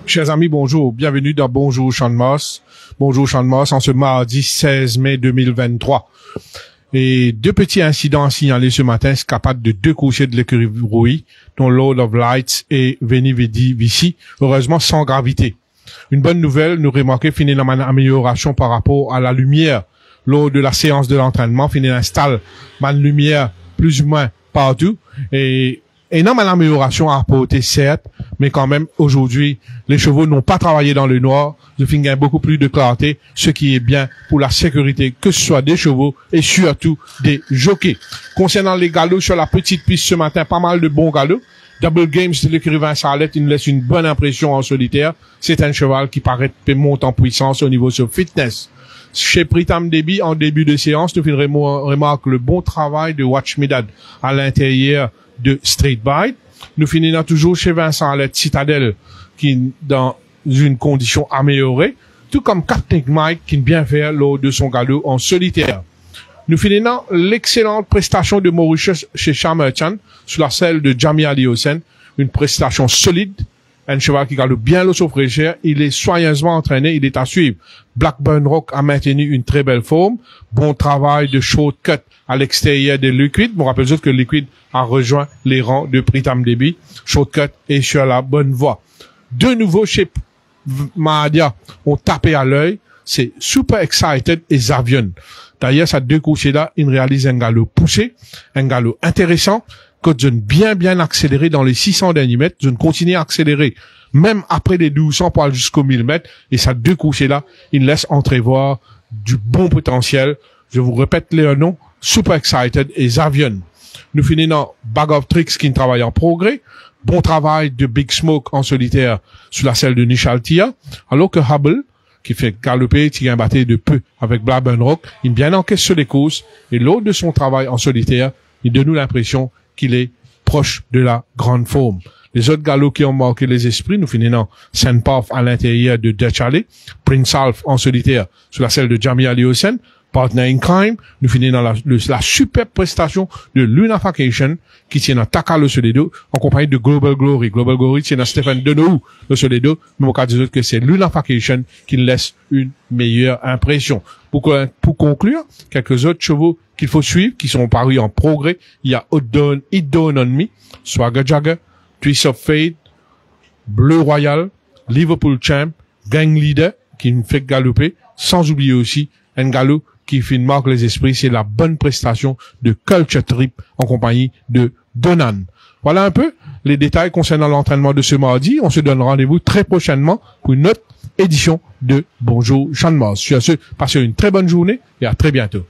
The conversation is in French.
Chers amis, bonjour. Bienvenue dans Bonjour Champ de Mars. Bonjour Champ de Mars en ce mardi 16 mai 2023. Et deux petits incidents à signaler ce matin, escapade de deux coursiers de l'écurie Rouy, dont Lord of Lights et Veni Vidi Vici, heureusement sans gravité. Une bonne nouvelle, nous remarquons fini dans une amélioration par rapport à la lumière. Lors de la séance de l'entraînement, fini installe une lumière plus ou moins partout et énorme amélioration à apporter, certes, mais quand même, aujourd'hui, les chevaux n'ont pas travaillé dans le noir. Je finis beaucoup plus de clarté, ce qui est bien pour la sécurité, que ce soit des chevaux et surtout des jockeys. Concernant les galops sur la petite piste ce matin, pas mal de bons galops. Double Games de l'écurie Vincent Alette, il nous laisse une bonne impression en solitaire. C'est un cheval qui paraît monte en puissance au niveau de son fitness. Chez Pritam Deby, en début de séance, nous remarquons le bon travail de Watch Medad à l'intérieur de Street Bite. Nous finissons toujours chez Vincent Alette Citadel, qui dans une condition améliorée, tout comme Captain Mike, qui bien fait lors de son galop en solitaire. Nous finissons l'excellente prestation de Mauritius chez Chamerchan, sous la selle de Jamie Aliosen, une prestation solide, un cheval qui galope bien l'eau sauf fraîcheur, il est soigneusement entraîné, il est à suivre. Blackburn Rock a maintenu une très belle forme, bon travail de shortcut à l'extérieur de Liquid. Je me rappelle juste que Liquid a rejoint les rangs de Pritam Deby. Shortcut est sur la bonne voie. De nouveau chez Mahadia, on tapé à l'œil, c'est Super Excited et Zavion. D'ailleurs, ces deux coursiers-là, ils réalisent un galop poussé, un galop intéressant, que je bien accéléré dans les 600 derniers mètres, je continue à accélérer, même après les 1200 pour aller jusqu'au 1000 mètres, et ces deux coursiers-là, ils laissent entrevoir du bon potentiel. Je vous répète les noms, Super Excited et Zavion. Nous finissons Bag of Tricks qui travaille en progrès, bon travail de Big Smoke en solitaire sous la selle de Nishaltia, alors que Hubble, qui fait galoper, qui a battu de peu avec Blackburn Rock, il bien encaisse sur les courses, et lors de son travail en solitaire, il donne nous l'impression qu'il est proche de la grande forme. Les autres galops qui ont marqué les esprits, nous finissons Saint Path à l'intérieur de Dutch Alley, Prince Alf en solitaire sur la selle de Jamie Aliosen, Partner in Crime, nous finissons la superbe prestation de Lunafacation qui tient à Takalo Soledo en compagnie de Global Glory. Global Glory tient à Stéphane Denou le Soledo, mais au cas des autres que c'est Lunafacation qui laisse une meilleure impression. Pour conclure, quelques autres chevaux qu'il faut suivre, qui sont parus en progrès. Il y a It Dawn on Me, Swagger Jagger, Twist of Fate, Bleu Royal, Liverpool Champ, Gang Leader, qui me fait galoper, sans oublier aussi un galop qui marque les esprits, c'est la bonne prestation de Culture Trip en compagnie de Donan. Voilà un peu les détails concernant l'entraînement de ce mardi. On se donne rendez-vous très prochainement pour une autre édition de Bonjour Champ de Mars. Sur ce, passez une très bonne journée et à très bientôt.